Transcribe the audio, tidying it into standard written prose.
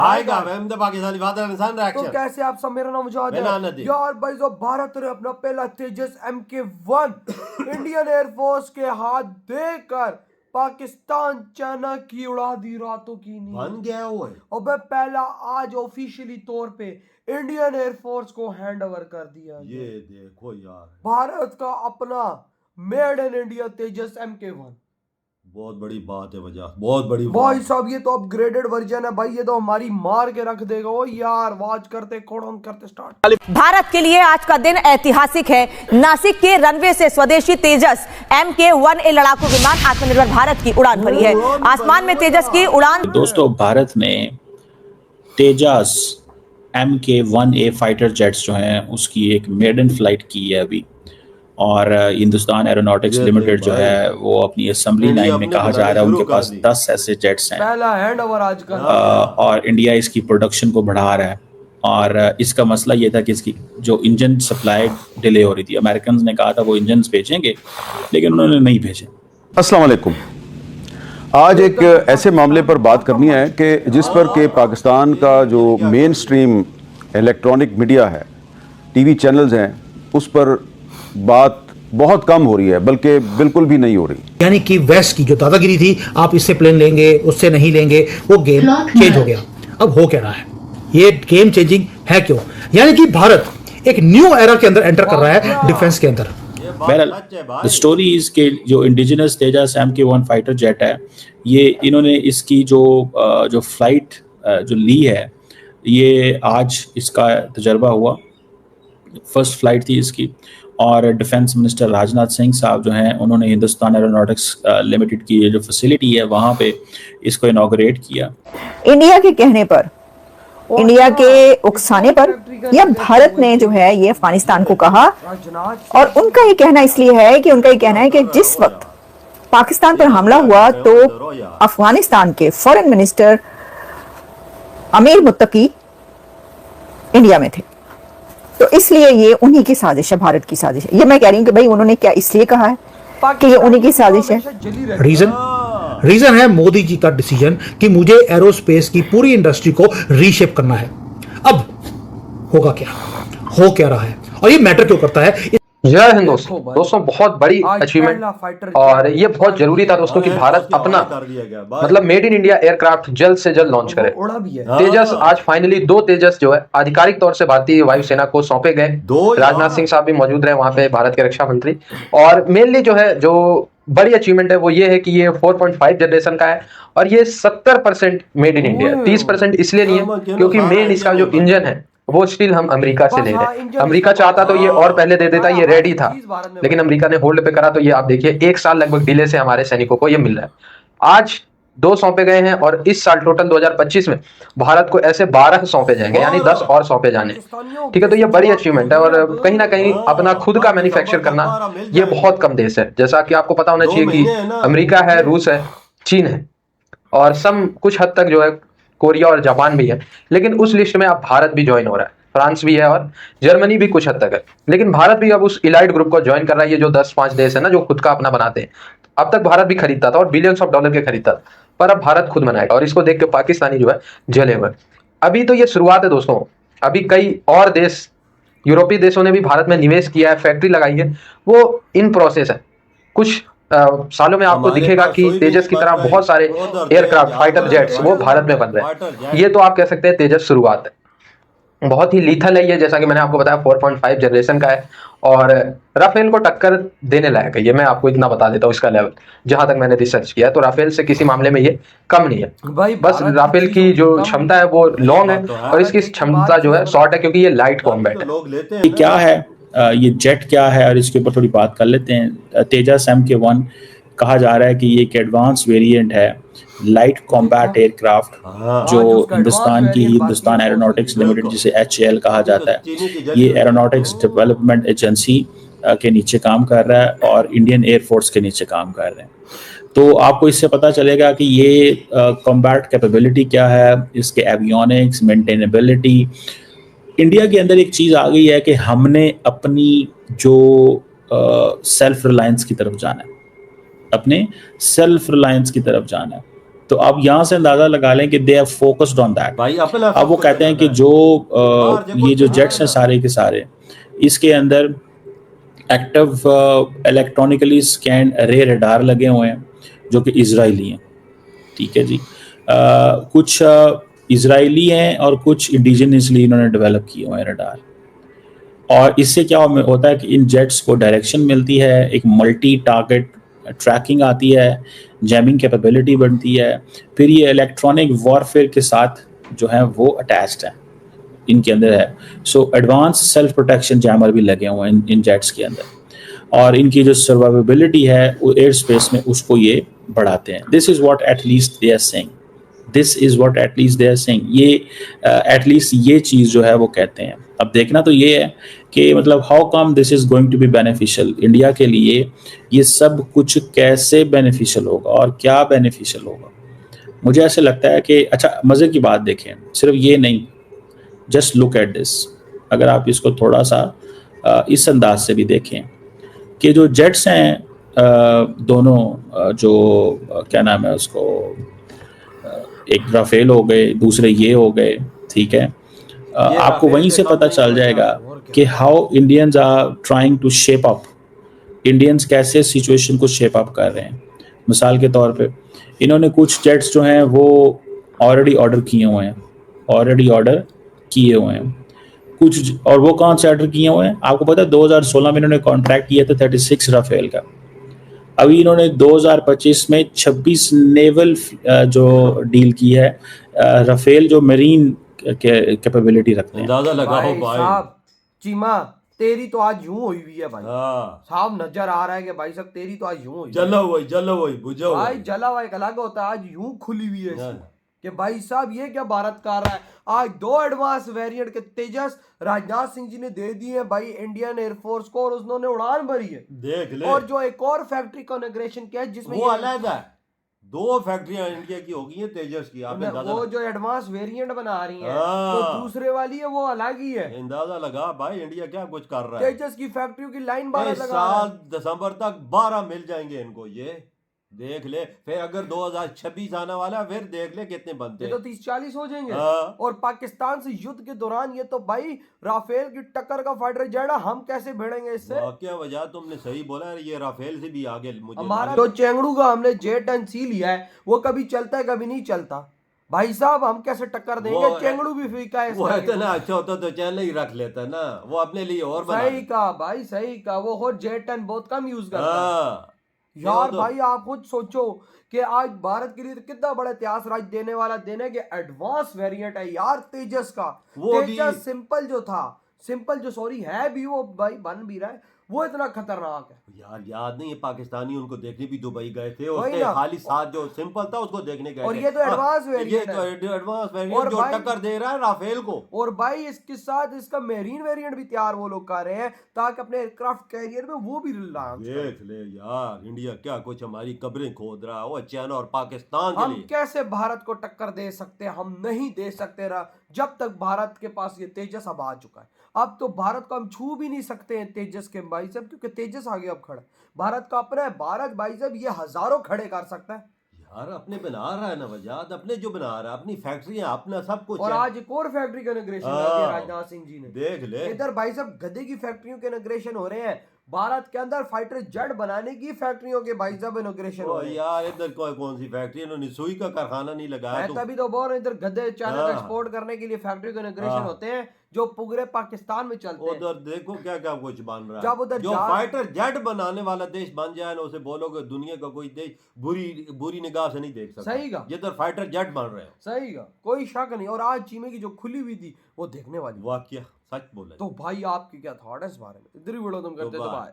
आएगा ma'am the Pakistani father इंसान तो रिएक्शन। कैसे आप सब, मेरा नाम मुजाहिद मेरा है नदीम। यार भाई। जो भारत ने अपना पहला तेजस MK1 इंडियन एयरफोर्स के हाथ देकर पाकिस्तान चाइना की उड़ा दी रातों की नींद। बन गया हुआ है। और भाई पहला आज ऑफिशियली तौर पे इंडियन एयरफोर्स को हैंड ओवर कर दिया। ये देखो यार, भारत का अपना made in India Tejas MK1। बहुत बड़ी बात है वजह, बहुत बड़ी भाई बात। साहब ये तो अपग्रेडेड वर्जन है भाई, ये तो हमारी मार के रख देगा। ओ यार वाच करते कोड़ों करते स्टार्ट। भारत के लिए आज का दिन ऐतिहासिक है। नासिक के रनवे से स्वदेशी तेजस MK1A लड़ाकू विमान आत्मनिर्भर भारत की उड़ान भरी है। आसमान में तेजस की उड़ान। दोस्तों, भारत ने तेजस MK1A फाइटर जेट्स जो हैं उसकी एक मेडन फ्लाइट की है अभी, और हिंदुस्तान एरोनॉटिक्स लिमिटेड जो है वो अपनी असेंबली लाइन में कहा जा रहा है उनके पास 10 ऐसे जेट्स हैं। पहला हैंड ओवर आज का। और इंडिया इसकी प्रोडक्शन को बढ़ा रहा है। और इसका मसला ये था कि इसकी जो इंजन सप्लाई डिले हो रही थी। अमेरिकन ने कहा था वो इंजन भेजेंगे, लेकिन उन्होंने नहीं भेजे। अस्सलाम वालेकुम। आज एक ऐसे मामले पर बात करनी है कि जिस पर के पाकिस्तान का जो मेन स्ट्रीम इलेक्ट्रॉनिक मीडिया है, टीवी चैनल्स हैं, उस पर बात बहुत कम हो रही है, बल्कि बिल्कुल भी नहीं हो रही। यानी कि वेस्ट की जो दादागिरी थी, आप इससे प्लेन लेंगे उससे नहीं लेंगे, वो गेम चेंज हो गया। अब हो क्या रहा है, ये गेम चेंजिंग है क्यों? यानी कि भारत एक न्यू एरा के अंदर एंटर कर रहा है डिफेंस के अंदर। द स्टोरीज के जो इंडिजिनस तेजस MK1 फाइटर जेट है, ये इन्होंने इसकी जो फ्लाइट जो ली है, ये आज इसका तजर्बा हुआ। फर्स्ट फ्लाइट थी इसकी, और डिफेंस मिनिस्टर राजनाथ सिंह साहब जो हैं उन्होंने हिंदुस्तान एरोनॉटिक्स लिमिटेड की जो फैसिलिटी है वहाँ पे इसको इनॉग्रेट किया। इंडिया के कहने पर, इंडिया के उकसाने पर, या भारत ने जो है ये अफगानिस्तान को कहा, और उनका ये कहना इसलिए है कि उनका ये कहना है कि जिस वक्त पाकिस्तान पर हमला हुआ तो अफगानिस्तान के फॉरेन मिनिस्टर अमीर मुत्तकी इंडिया में थे, तो इसलिए ये उन्हीं की साजिश है, भारत की साजिश है। ये मैं कह रही हूँ कि भाई उन्होंने क्या इसलिए कहा है कि ये उन्हीं की साजिश है। रीजन है मोदी जी का डिसीजन कि मुझे एरोस्पेस की पूरी इंडस्ट्री को रीशेप करना है। अब होगा क्या, हो क्या रहा है, और ये मैटर क्यों करता है? जय हिंद दोस्तों, बहुत बड़ी अचीवमेंट, और ये बहुत जरूरी था दोस्तों कि भारत अपना मतलब मेड इन इंडिया एयरक्राफ्ट जल्द से जल्द लॉन्च करे। तेजस आज फाइनली 2 तेजस जो है आधिकारिक तौर से भारतीय वायुसेना को सौंपे गए। राजनाथ सिंह साहब भी मौजूद रहे वहां पे, भारत के रक्षा मंत्री। और मेनली जो है जो बड़ी अचीवमेंट है वो ये है कि ये 4.5 जनरेशन का है, और ये 70% मेड इन इंडिया। 30% इसलिए नहीं है क्योंकि मेन इसका जो इंजन है वो स्टिल हम अमेरिका से ले रहे हैं। अमेरिका चाहता तो ये और पहले दे देता, ये रेडी था, लेकिन अमेरिका ने होल्ड पे करा। तो ये आप देखिए 1 साल लगभग डिले से हमारे सैनिकों को ये मिल रहा है। आज 2 सौंपे गए हैं, और इस साल टोटल 2025 में भारत को ऐसे 12 सौंपे जाएंगे, यानी 10 और सौंपे जाने। ठीक है, तो ये बड़ी अचीवमेंट है, और कहीं ना कहीं अपना खुद का मैन्युफैक्चर करना ये बहुत कम देश है। जैसा कि आपको पता होना चाहिए कि अमेरिका है, रूस है, चीन है, और सम कुछ हद तक जो है कोरिया और जापान भी है, लेकिन उस लिस्ट में अब भारत भी ज्वाइन हो रहा है। फ्रांस भी है और जर्मनी भी कुछ हद तक है, लेकिन भारत भी अब उस इलाइट ग्रुप को ज्वाइन कर रहा है। ये जो 10-5 देश है ना जो खुद का अपना बनाते हैं। अब तक भारत भी खरीदता था और बिलियंस ऑफ डॉलर के खरीदता था, पर अब भारत खुद बनाएगा, और इसको देख के पाकिस्तानी जो है जले हुए। अभी तो ये शुरुआत है दोस्तों, अभी कई और देश, यूरोपीय देशों ने भी भारत में निवेश किया है, फैक्ट्री लगाई है, वो इन प्रोसेस है। कुछ सालों में आपको दिखेगा कि तेजस की तरह बहुत सारे एयरक्राफ्ट फाइटर जेट्स वो भारत में बन रहे हैं। ये तो आप कह सकते हैं तेजस शुरुआत है। बहुत ही लीथल है ये, जैसा कि मैंने आपको बताया 4.5 जनरेशन का है, और राफेल को टक्कर देने लायक है। ये मैं आपको इतना बता देता हूँ, इसका लेवल जहां तक मैंने रिसर्च किया है, तो राफेल से किसी मामले में ये कम नहीं है। बस राफेल की जो क्षमता है वो लॉन्ग है, और इसकी क्षमता जो है शॉर्ट है, क्योंकि ये लाइट कॉम्बैट है। क्या है ये जेट क्या है, और इसके ऊपर थोड़ी बात कर लेते हैं। तेजस MK1 कहा जा रहा है कि ये एक एडवांस वेरिएंट है लाइट कॉम्बैट एयरक्राफ्ट, जो हिंदुस्तान एरोनॉटिक्स लिमिटेड, जिसे HAL कहा जाता है, ये एरोनॉटिक्स डेवलपमेंट एजेंसी के नीचे काम कर रहा है और इंडियन एयरफोर्स के नीचे काम कर रहे हैं। तो आपको इससे पता चलेगा कि ये कॉम्बैट कैपेबिलिटी क्या है, इसके एवियोनिक्स, मेंटेनेबिलिटी। इंडिया के अंदर एक चीज़ आ गई है कि हमने अपनी जो सेल्फ रिलायंस की तरफ जाना है, अपने सेल्फ रिलायंस की तरफ जाना है। तो आप यहाँ से अंदाजा लगा लें कि they are focused on that. भाई अपना अब वो कहते हैं कि जो ये जो जेट्स हैं सारे के सारे, इसके अंदर एक्टिव इलेक्ट्रॉनिकली स्कैन रे रडार लगे हुए हैं जो कि इजरायली हैं, ठीक है जी। कुछ इजरायली हैं और कुछ इंडिजिनसली इन्होंने डेवलप किए हुए हैं रडार। और इससे क्या होता है कि इन जेट्स को डायरेक्शन मिलती है, एक मल्टी टारगेट ट्रैकिंग आती है, जैमिंग कैपेबिलिटी बनती है, फिर ये इलेक्ट्रॉनिक वॉरफेयर के साथ जो है वो अटैच्ड है, इनके अंदर है। So advance self protection jammer भी लगे हुए हैं इन जेट्स के अंदर, और इनकी जो सर्वाइवेबिलिटी है वो एयर स्पेस में उसको ये बढ़ाते हैं। This is what at least they are saying, this is what at least they are saying, ये एटलीस्ट ये चीज़ जो है वो कहते हैं। अब देखना तो ये है कि मतलब how come this is going to be beneficial India के लिए, ये सब कुछ कैसे बेनिफिशियल होगा और क्या बेनिफिशियल होगा। मुझे ऐसे लगता है कि अच्छा मज़े की बात देखें, सिर्फ ये नहीं, जस्ट लुक एट दिस, अगर आप इसको थोड़ा सा इस अंदाज से भी देखें कि जो जेट्स हैं दोनों जो क्या नाम है उसको, एक राफेल हो गए, दूसरे ये हो गए, ठीक है। आपको वहीं से पता चल जाएगा कि how Indians are trying to shape up, Indians कैसे सिचुएशन को शेप अप कर रहे हैं। मिसाल के तौर पे इन्होंने कुछ जेट्स जो हैं वो ऑलरेडी ऑर्डर किए हुए हैं, कुछ, और वो कौन से ऑर्डर किए हुए हैं आपको पता है? 2016 में इन्होंने कॉन्ट्रैक्ट किया था 36 राफेल का। अभी इन्होंने 2025 में 26 नेवल जो डील की है, राफेल जो मरीन कैपेबिलिटी रखते हैं। अंदाजा लगाओ भाई साहब, चीमा तेरी तो आज यूं हुई हुई है भाई। हाँ। साहब नजर आ रहा है कि भाई साहब तेरी तो आज यूं हुई जलो वही बुझो भाई, जला हुआ एक अलग होता है, आज यूं खुली हुई है इसकी। कि भाई साहब ये क्या भारत कर रहा है। आज 2 एडवांस वेरिएंट के तेजस राजनाथ सिंह जी ने दे दिए हैं भाई इंडियन एयरफोर्स को, और उन्होंने उड़ान भरी है, देख ले। और जो एक और फैक्ट्री का इनॉग्रेशन किया है जिसमें वो अलग है, 2 फैक्ट्रियां इंडिया की होगी हैं तेजस की। आप वो जो एडवांस वेरिएंट बना रही है, हाँ। तो दूसरे वाली है वो अलग ही है। अंदाजा लगा भाई इंडिया क्या कुछ कर रहा है। तेजस की फैक्ट्रियों की लाइन 12 इस लगा रहा है। साल दिसंबर तक 12 मिल जाएंगे इनको, ये देख ले। फिर अगर 2026 आने वाला है, फिर देख ले कितने बनते ये तो 30-40 हो जाएंगे। हाँ। और पाकिस्तान से युद्ध के दौरान ये तो भाई राफेल की टक्कर का फाइटर जेट, हम कैसे भिड़ेंगे इससे। क्या वजह, तुमने सही बोला है, ये राफेल से भी आगे। मुझे हमारा जो चेंगड़ू का हमने J-10C लिया है वो कभी चलता है कभी नहीं चलता। भाई साहब हम कैसे टक्कर देंगे, चेंगड़ू भी फीका है। वो इतना अच्छा होता तो चैनल ही रख लेता ना, वो अपने लिए और बना। सही कहा भाई, सही कहा। वो हो J-10 बहुत कम यूज करता है यार। भाई आप खुद सोचो कि आज भारत के लिए तो कितना बड़ा इतिहास राज देने वाला देने के एडवांस वेरिएंट है यार तेजस का। वो तेजस सिंपल जो था, सिंपल जो सॉरी है भी, वो भाई बन भी रहा है, वो इतना खतरनाक है यार। याद नहीं है पाकिस्तानी उनको देखने भी दुबई गए थे, वही उसके ना। खाली साथ जो सिंपल था उसको देखने गए और थे। ये तो एडवांस वेरिएंट ये तो एडवांस वेरिएंट जो भाई- टक्कर दे रहा है राफेल को। और भाई इसके साथ इसका मेरीन वेरिएंट भी तैयार वो लोग कर रहे हैं ताकि अपने एयरक्राफ्ट कैरियर में वो भी लॉन्च करें। देख ले यार, इंडिया क्या कुछ हमारी कब्रें खोद रहा है, वो चाइना और पाकिस्तान के हम लिए। कैसे भारत को टक्कर दे सकते हैं, हम नहीं दे सकते रहा जब तक भारत के पास ये तेजस अब आ चुका है। अब तो भारत को हम छू भी नहीं सकते हैं तेजस के भाई साहब, क्योंकि तेजस आगे अब खड़ा है। भारत का अपना है, भारत भाई साहब ये हजारों खड़े कर सकता है यार। अपने बना रहा है नवजात, अपने जो बना रहा है, अपनी फैक्ट्रियां, अपना सब कुछ और है। आज एक और फैक्ट्री का इनॉग्रेशन हाँ। राजनाथ सिंह जी ने। देख ले इधर भाई साहब गधे की फैक्ट्रियों के इनॉग्रेशन हो रहे हैं, भारत के अंदर फाइटर जेट बनाने की फैक्ट्रियों के भाई साहब इनॉग्रेशन हो रहे हैं। यार इधर कौन सी फैक्ट्री, इन्होंने सुई का कारखाना नहीं लगाया। मैं तभी तो बोल रहा हूं, इधर गधे चाइना हाँ। को एक्सपोर्ट करने के लिए फैक्ट्री के इनॉग्रेशन हाँ। होते हैं जो पूरे पाकिस्तान में चलते हैं। उधर देखो क्या क्या कुछ बन रहा है। जब उधर जो फाइटर जेट बनाने वाला देश बन जाए ना, उसे बोलोगे दुनिया का कोई देश बुरी निगाह से नहीं देख सकता। सही का जिधर फाइटर जेट बन रहे हैं। सही का कोई शक नहीं। और आज चीमे की जो खुली हुई थी वो देखने वाली। वाकया सच बोला। तो भाई आपकी क्या थॉट है इस बारे में? इधर ही वीडियो तुम करते तो भाई।